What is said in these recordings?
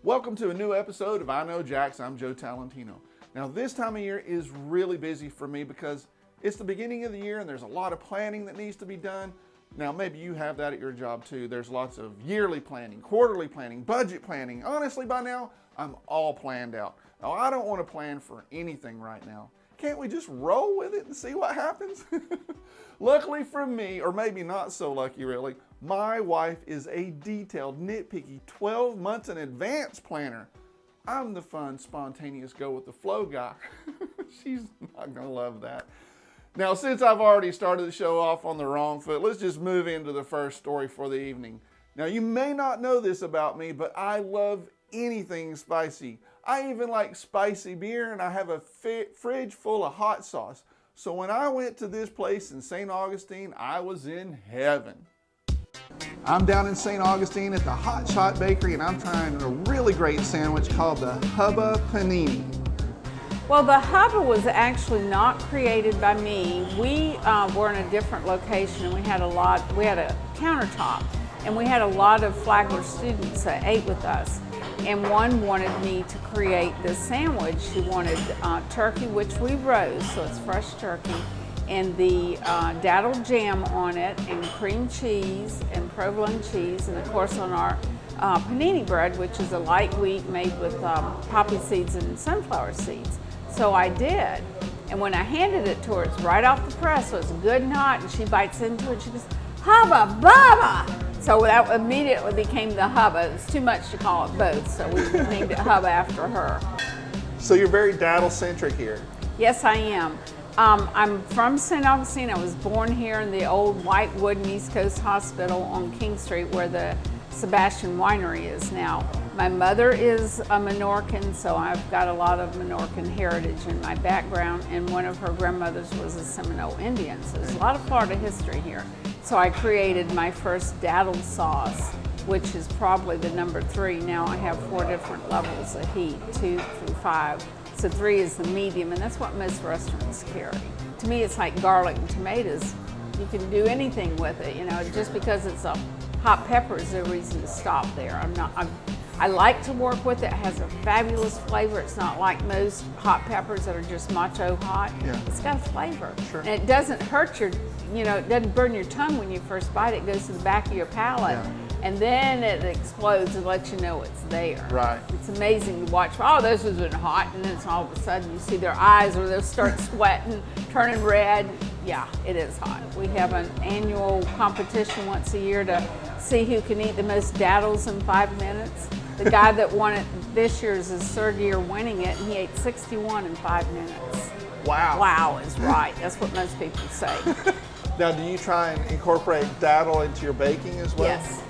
Welcome to a new episode of I Know Jax. I'm Joe Talentino. Now this time of year is really busy for me because it's the beginning of the year and there's a lot of planning that needs to be done. Now maybe you have that at your job too. There's lots of yearly planning, quarterly planning, budget planning. Honestly, by now, I'm all planned out. Now I don't want to plan for anything right now. Can't we just roll with it and see what happens? Luckily for me, or maybe not so lucky really, my wife is a detailed, nitpicky, 12 months in advance planner. I'm the fun, spontaneous, go with the flow guy. She's not gonna love that. Now, since I've already started the show off on the wrong foot, let's just move into the first story for the evening. Now, you may not know this about me, but I love anything spicy. I even like spicy beer, and I have a fridge full of hot sauce. So when I went to this place in St. Augustine, I was in heaven. I'm down in St. Augustine at the Hot Shot Bakery, and I'm trying a really great sandwich called the Hubba Panini. Well, the Hubba was actually not created by me. We were in a different location, and we had a countertop, and we had a lot of Flagler students that ate with us. And one wanted me to create this sandwich. She wanted turkey, which we roast, so it's fresh turkey, and the daddle jam on it, and cream cheese, and provolone cheese, and of course on our panini bread, which is a light wheat made with poppy seeds and sunflower seeds. So I did, and when I handed it to her, it's right off the press, so it's good and hot, and she bites into it, she goes, Hubba Bubba! So that immediately became the Hubba. It's too much to call it both, so we named it Hubba after her. So you're very daddle-centric here. Yes, I am. I'm from St. Augustine. I was born here in the old white wooden East Coast Hospital on King Street where the Sebastian Winery is now. My mother is a Menorcan, so I've got a lot of Menorcan heritage in my background, and one of her grandmothers was a Seminole Indian, so there's a lot of Florida history here. So I created my first daddle sauce, which is probably the number 3. Now I have 4 different levels of heat, 2 through 5. So 3 is the medium, and that's what most restaurants carry. To me, it's like garlic and tomatoes. You can do anything with it, you know, just because it's a hot pepper is no reason to stop there. I like to work with it. It has a fabulous flavor. It's not like most hot peppers that are just macho hot. Yeah. It's got a flavor. Sure. And it doesn't hurt your, you know, it doesn't burn your tongue when you first bite it. It goes to the back of your palate. Yeah. And then it explodes and lets you know it's there. Right. It's amazing to watch. Oh, this isn't hot. And then all of a sudden you see their eyes or they'll start sweating, turning red. Yeah, it is hot. We have an annual competition once a year to see who can eat the most daddles in 5 minutes. The guy that won it this year is his 3rd year winning it, and he ate 61 in 5 minutes. Wow. Wow is right. That's what most people say. Now, do you try and incorporate daddle into your baking as well? Yes.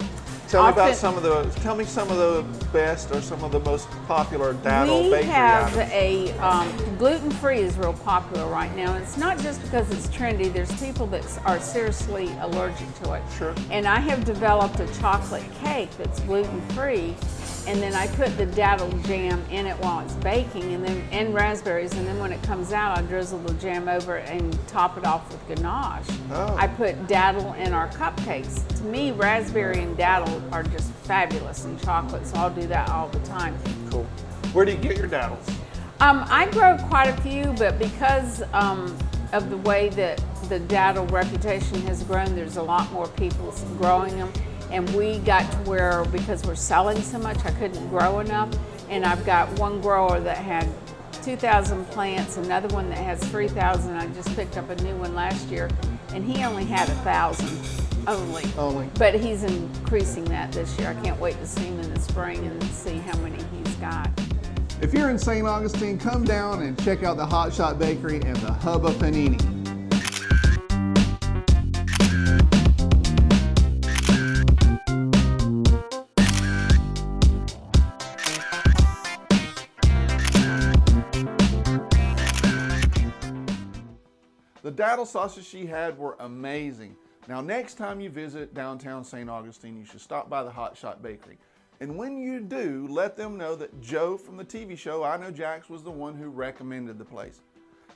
Tell me some of the best or some of the most popular daddle bakery items. We have a gluten-free is real popular right now. And it's not just because it's trendy. There's people that are seriously allergic to it. Sure. And I have developed a chocolate cake that's gluten-free, and then I put the daddle jam in it while it's baking, and raspberries, and then when it comes out, I drizzle the jam over it and top it off with ganache. Oh. I put daddle in our cupcakes. To me, raspberry and daddle are just fabulous in chocolate, so I'll do that all the time. Cool. Where do you get your daddles? I grow quite a few, but because of the way that the daddle reputation has grown, there's a lot more people growing them. And we got to where, because we're selling so much, I couldn't grow enough. And I've got one grower that had 2,000 plants, another one that has 3,000. I just picked up a new one last year, and he only had 1,000 only. But he's increasing that this year. I can't wait to see him in the spring and see how many he's got. If you're in St. Augustine, come down and check out the Hot Shot Bakery and the Hubba Panini. The daddle sauces she had were amazing. Now, next time you visit downtown St. Augustine, you should stop by the Hot Shot Bakery. And when you do, let them know that Joe from the TV show I Know Jax was the one who recommended the place.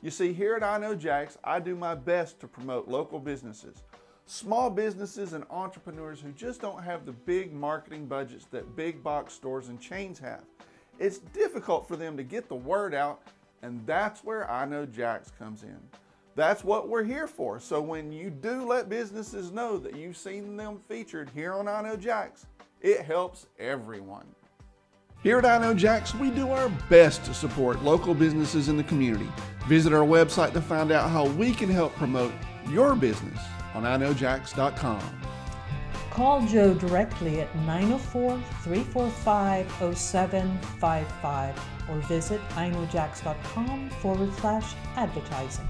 You see, here at I Know Jax, I do my best to promote local businesses. small businesses and entrepreneurs who just don't have the big marketing budgets that big box stores and chains have. It's difficult for them to get the word out, and that's where I Know Jax comes in. That's what we're here for. So when you do let businesses know that you've seen them featured here on I Know Jax, it helps everyone. Here at I Know Jax, we do our best to support local businesses in the community. Visit our website to find out how we can help promote your business on iknowjax.com. Call Joe directly at 904-345-0755 or visit iknowjax.com/advertising.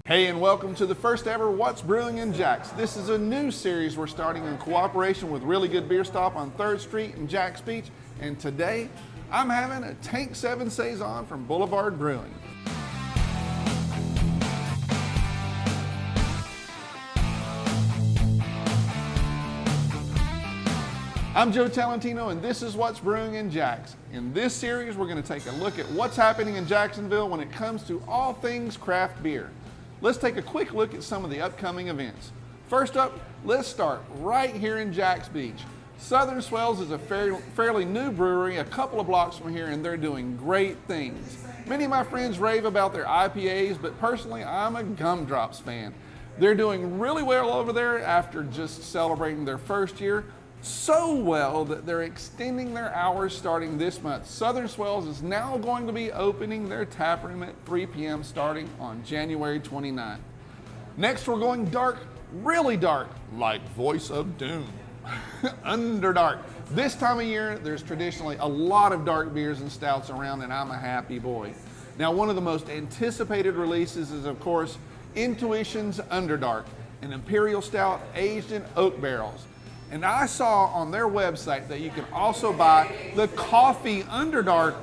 Hey, and welcome to the first ever What's Brewing in Jax. This is a new series we're starting in cooperation with Really Good Beer Stop on 3rd Street in Jax Beach. And today, I'm having a Tank 7 Saison from Boulevard Brewing. I'm Joe Talentino, and this is What's Brewing in Jax. In this series, we're going to take a look at what's happening in Jacksonville when it comes to all things craft beer. Let's take a quick look at some of the upcoming events. First up, let's start right here in Jax Beach. Southern Swells is a fairly new brewery a couple of blocks from here, and they're doing great things. Many of my friends rave about their IPAs, but personally, I'm a Gumdrops fan. They're doing really well over there after just celebrating their first year. So well that they're extending their hours starting this month. Southern Swells is now going to be opening their tap room at 3 p.m. starting on January 29th. Next, we're going dark, really dark, like Voice of Doom. Underdark. This time of year, there's traditionally a lot of dark beers and stouts around, and I'm a happy boy. Now, one of the most anticipated releases is, of course, Intuition's Underdark, an imperial stout aged in oak barrels. And I saw on their website that you can also buy the Coffee Underdark,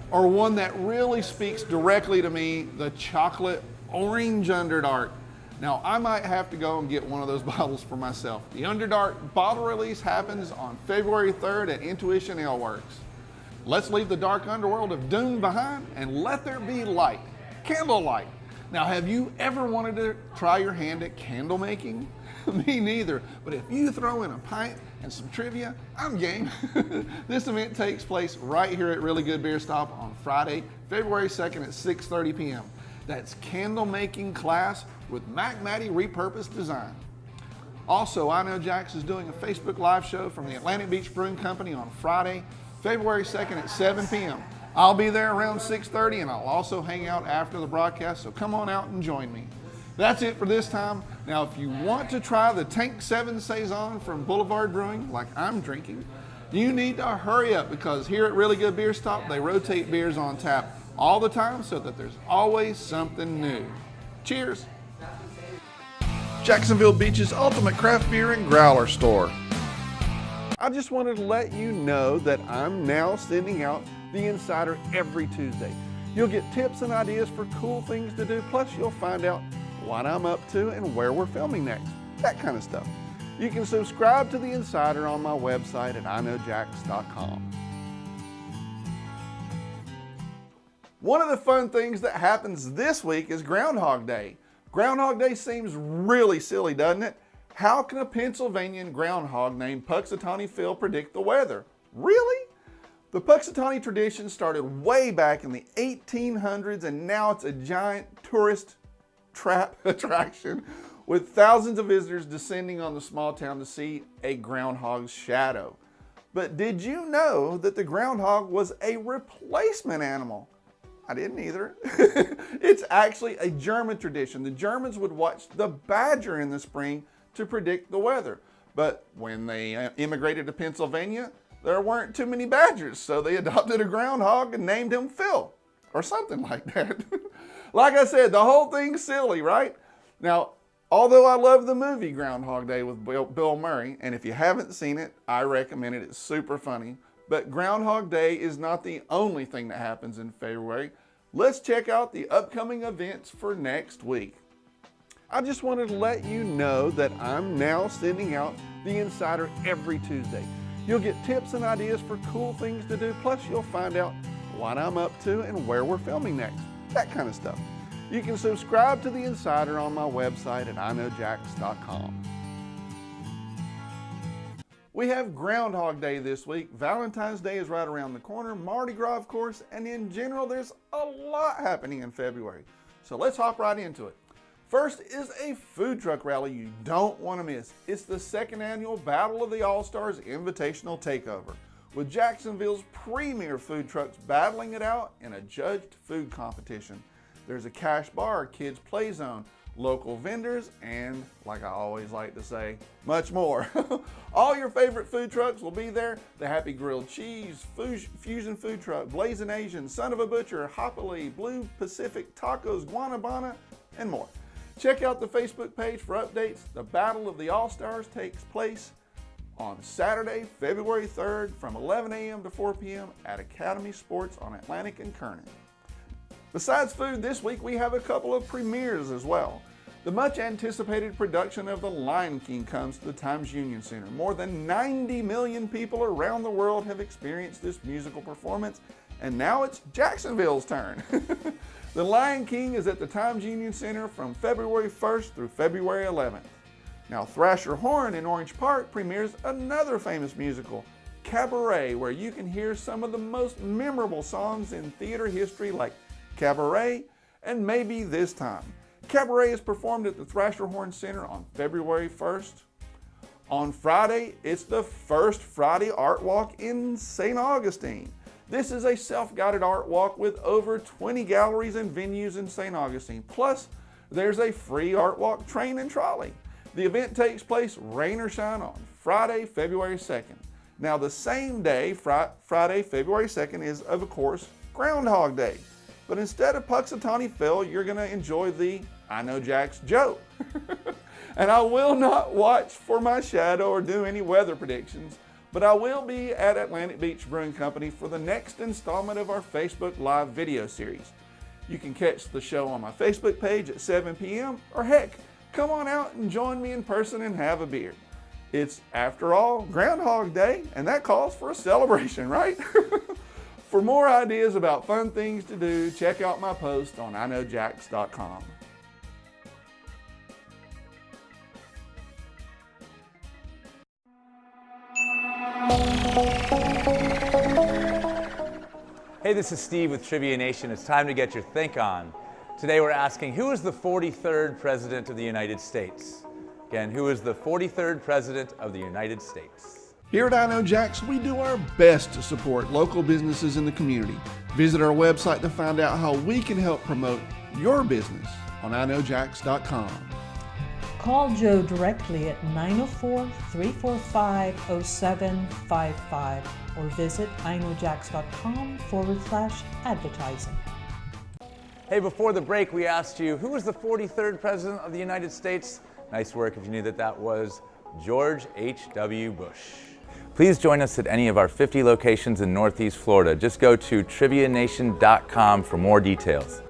or one that really speaks directly to me, the Chocolate Orange Underdark. Now, I might have to go and get one of those bottles for myself. The Underdark bottle release happens on February 3rd at Intuition Ale Works. Let's leave the dark underworld of doom behind and let there be light. Candlelight. Now, have you ever wanted to try your hand at candle making? Me neither, but if you throw in a pint and some trivia, I'm game. This event takes place right here at Really Good Beer Stop on Friday, February 2nd at 6:30 p.m. That's candle making class with Mac Matty Repurposed Design. Also, I Know Jax is doing a Facebook Live show from the Atlantic Beach Brewing Company on Friday, February 2nd at 7 p.m. I'll be there around 6:30, and I'll also hang out after the broadcast, so come on out and join me. That's it for this time. Now, if you want to try the Tank 7 Saison from Boulevard Brewing, like I'm drinking, you need to hurry up, because here at Really Good Beer Stop, they rotate beers on tap all the time so that there's always something new. Cheers. Jacksonville Beach's ultimate craft beer and growler store. I just wanted to let you know that I'm now sending out the Insider every Tuesday. You'll get tips and ideas for cool things to do, plus you'll find out what I'm up to and where we're filming next, that kind of stuff. You can subscribe to the Insider on my website at iknowjax.com. One of the fun things that happens this week is Groundhog Day. Groundhog Day seems really silly, doesn't it? How can a Pennsylvanian groundhog named Puxatawny Phil predict the weather? Really? The Puxatawny tradition started way back in the 1800s, and now it's a giant tourist trap attraction with thousands of visitors descending on the small town to see a groundhog's shadow. But did you know that the groundhog was a replacement animal? I didn't either. It's actually a German tradition. The Germans would watch the badger in the spring to predict the weather. But when they immigrated to Pennsylvania, there weren't too many badgers, so they adopted a groundhog and named him Phil, or something like that. Like I said, the whole thing's silly, right? Now, although I love the movie Groundhog Day with Bill Murray, and if you haven't seen it, I recommend it. It's super funny. But Groundhog Day is not the only thing that happens in February. Let's check out the upcoming events for next week. I just wanted to let you know that I'm now sending out the Insider every Tuesday. You'll get tips and ideas for cool things to do, plus you'll find out what I'm up to and where we're filming next, that kind of stuff. You can subscribe to the Insider on my website at iknowjax.com. We have Groundhog Day this week. Valentine's Day is right around the corner. Mardi Gras, of course, and in general, there's a lot happening in February. So let's hop right into it. First is a food truck rally you don't want to miss. It's the second annual Battle of the All-Stars Invitational Takeover, with Jacksonville's premier food trucks battling it out in a judged food competition. There's a cash bar, kids play zone, local vendors, and, like I always like to say, much more. All your favorite food trucks will be there. The Happy Grilled Cheese, Fusion Food Truck, Blazing Asian, Son of a Butcher, Hoppily, Blue Pacific Tacos, Guanabana, and more. Check out the Facebook page for updates. The Battle of the All-Stars takes place on Saturday, February 3rd from 11 a.m. to 4 p.m. at Academy Sports on Atlantic and Kernan. Besides food, this week we have a couple of premieres as well. The much anticipated production of The Lion King comes to the Times Union Center. More than 90 million people around the world have experienced this musical performance, and now it's Jacksonville's turn. The Lion King is at the Times Union Center from February 1st through February 11th. Now Thrasher Horn in Orange Park premieres another famous musical, Cabaret, where you can hear some of the most memorable songs in theater history like Cabaret and Maybe This Time. Cabaret is performed at the Thrasher Horn Center on February 1st. On Friday, it's the first Friday Art Walk in St. Augustine. This is a self-guided art walk with over 20 galleries and venues in St. Augustine. Plus, there's a free art walk train and trolley. The event takes place rain or shine on Friday, February 2nd. Now, the same day, Friday, February 2nd, is, of course, Groundhog Day. But instead of Puxatawny Phil, you're going to enjoy the I Know Jax Joe. And I will not watch for my shadow or do any weather predictions, but I will be at Atlantic Beach Brewing Company for the next installment of our Facebook Live video series. You can catch the show on my Facebook page at 7 p.m. or heck, come on out and join me in person and have a beer. It's, after all, Groundhog Day, and that calls for a celebration, right? For more ideas about fun things to do, check out my post on iknowjax.com. Hey, this is Steve with Trivia Nation. It's time to get your think on. Today we're asking, who is the 43rd President of the United States? Again, who is the 43rd President of the United States? Here at I Know Jax, we do our best to support local businesses in the community. Visit our website to find out how we can help promote your business on iknowjax.com. Call Joe directly at 904-345-0755 or visit iknowjax.com/advertising. Hey, before the break, we asked you, who was the 43rd President of the United States? Nice work if you knew that that was George H.W. Bush. Please join us at any of our 50 locations in Northeast Florida. Just go to trivianation.com for more details.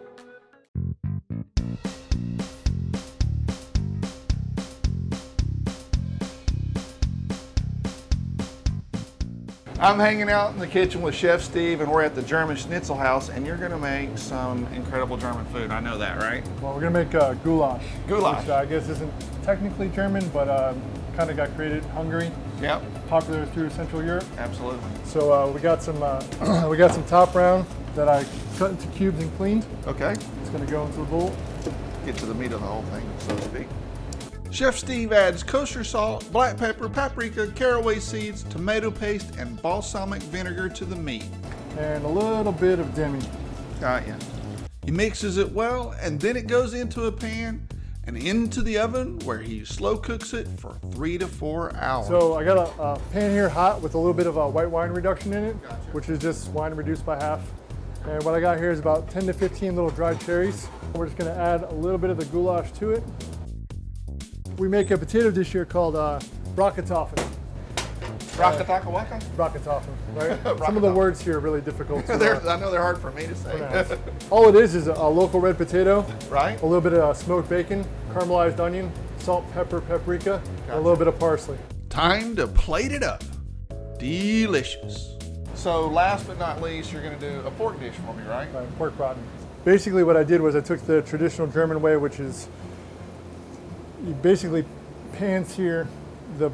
I'm hanging out in the kitchen with Chef Steve, and we're at the German Schnitzel house, and you're gonna make some incredible German food. I know that, right? Well, we're gonna make goulash. Goulash. Which I guess isn't technically German, but kind of got created in Hungary. Yep, Popular through Central Europe. absolutely. So we got some top round that I cut into cubes and cleaned. Okay, It's gonna go into the bowl. get to the meat of the whole thing, so to speak. Chef Steve adds kosher salt, black pepper, paprika, caraway seeds, tomato paste, and balsamic vinegar to the meat. And a little bit of demi. Got ya. He mixes it well, and then it goes into a pan and into the oven where he slow cooks it for 3 to 4 hours. So I got a pan here hot with a little bit of a white wine reduction in it, which is just wine reduced by half. And what I got here is about 10 to 15 little dried cherries. We're just gonna add a little bit of the goulash to it. We make a potato dish here called Brockartoffen. Brockartoffen? Brockartoffen, right? Some of the words here are really difficult to I know they're hard for me to say. pronounce. All it is a local red potato, Right? a little bit of smoked bacon, caramelized onion, salt, pepper, paprika, and a little bit of parsley. Time to plate it up. Delicious. So last but not least, you're gonna do a pork dish for me, right? Pork gratin. Basically what I did was I took the traditional German way, which is you basically pan sear the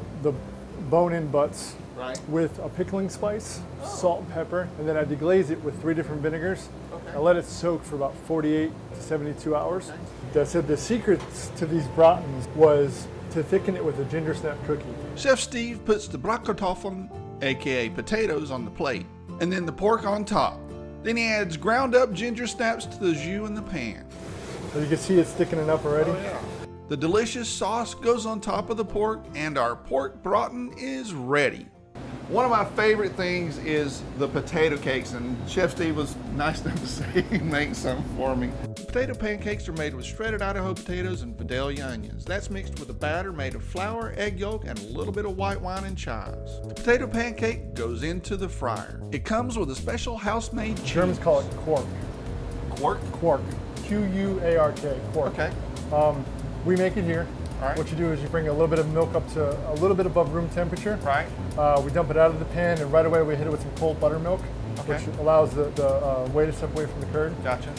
bone-in butts Right. with a pickling spice, salt and pepper, and then I deglaze it with 3 different vinegars. Okay. I let it soak for about 48 to 72 hours. That's it. The secret to these bratens was to thicken it with a ginger snap cookie. Chef Steve puts the Bratkartoffeln, aka potatoes, on the plate, and then the pork on top. Then he adds ground up ginger snaps to the jus in the pan. So you can see it's thickening up already. The delicious sauce goes on top of the pork, and our pork braten is ready. One of my favorite things is the potato cakes, and Chef Steve was nice enough to say he'd make some for me. Potato pancakes are made with shredded Idaho potatoes and Vidalia onions. That's mixed with a batter made of flour, egg yolk, and a little bit of white wine and chives. The potato pancake goes into the fryer. It comes with a special house-made cheese. Germans call it quark. Quark? Quark. Q-U-A-R-K. Quark. Okay. We make it here. All right. What you do is you bring a little bit of milk up to a little bit above room temperature. Right. We dump it out of the pan, and right away we hit it with some cold buttermilk, Okay. which allows the whey to separate from the curd. Gotcha.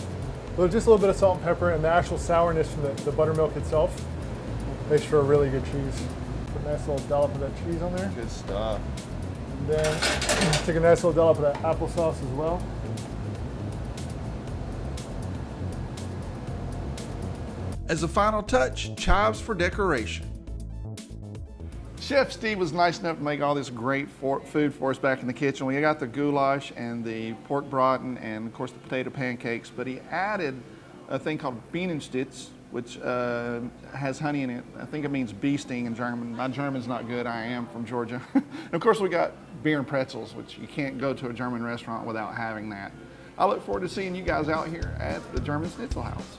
Just a little bit of salt and pepper, and the actual sourness from the buttermilk itself makes for a really good cheese. Put a nice little dollop of that cheese on there. Good stuff. And then take a nice little dollop of that applesauce as well. As a final touch, chives for decoration. Chef Steve was nice enough to make all this great food for us back in the kitchen. We got the goulash and the pork braten and of course the potato pancakes, but he added a thing called Bienenstitz, which has honey in it. I think it means bee sting in German. My German's not good, I am from Georgia. And of course we got beer and pretzels, which you can't go to a German restaurant without having that. I look forward to seeing you guys out here at the German Schnitzel House.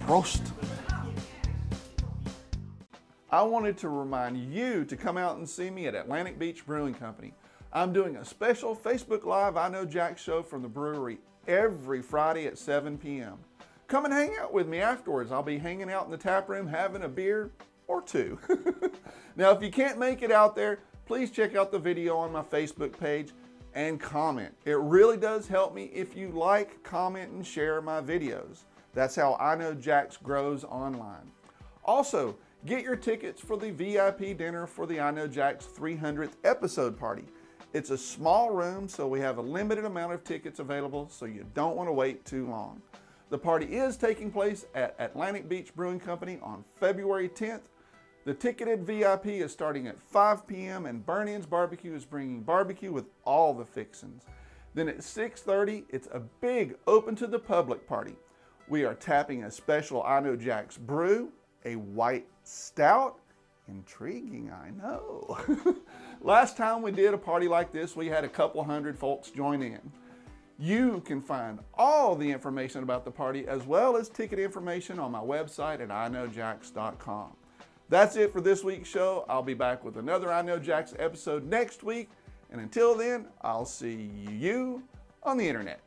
Prost. I wanted to remind you to come out and see me at Atlantic Beach Brewing Company. I'm doing a special Facebook Live I Know Jax show from the brewery every Friday at 7 p.m. Come and hang out with me afterwards. I'll be hanging out in the tap room having a beer or two. Now, if you can't make it out there, please check out the video on my Facebook page and comment. It really does help me if you like, comment, and share my videos. That's how I Know Jax grows online. Also, get your tickets for the VIP dinner for the I Know Jax 300th episode party. It's a small room, so we have a limited amount of tickets available, so you don't want to wait too long. The party is taking place at Atlantic Beach Brewing Company on February 10th. The ticketed VIP is starting at 5 p.m. and Burn-In's Barbecue is bringing barbecue with all the fixings. Then at 6:30, it's a big open to the public party. We are tapping a special I Know Jax brew, a white stout. Intriguing, I know. Last time we did a party like this, we had a couple hundred folks join in. You can find all the information about the party as well as ticket information on my website at iknowjax.com. That's it for this week's show. I'll be back with another I Know Jax episode next week. And until then, I'll see you on the internet.